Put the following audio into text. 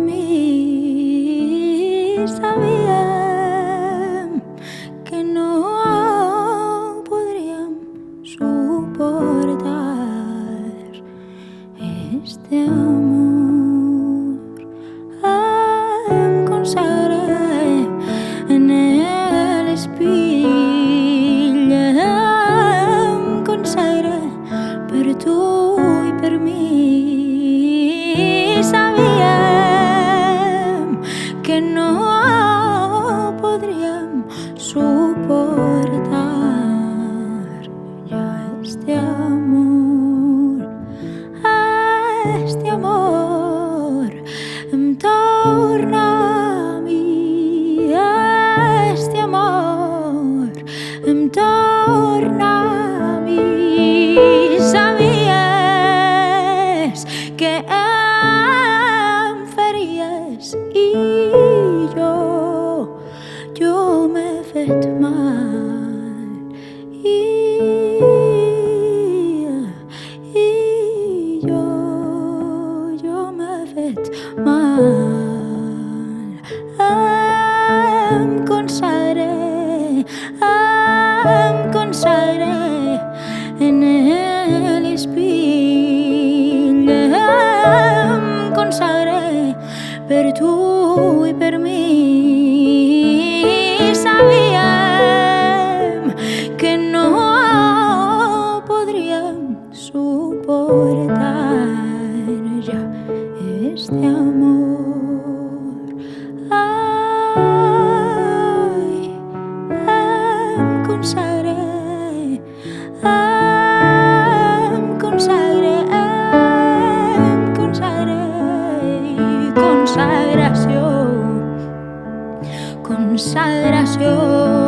mí. Sabía que no podrían soportar este amor. Em consagré en el espill, em consagré per tu i per mi. Sabíem que no podríem soportar ya este amor. Este amor em torna a mi. Este amor em torna a mi. Sabies que em faries i jo m'he fet mal i jo m'he fet mal. Em consagré en el espill, em consagré per tu i per mi. Sabíem que no podríem soportar ya este amor. Ai, em consagré, em consagré, em consagré. Consagració, consagració.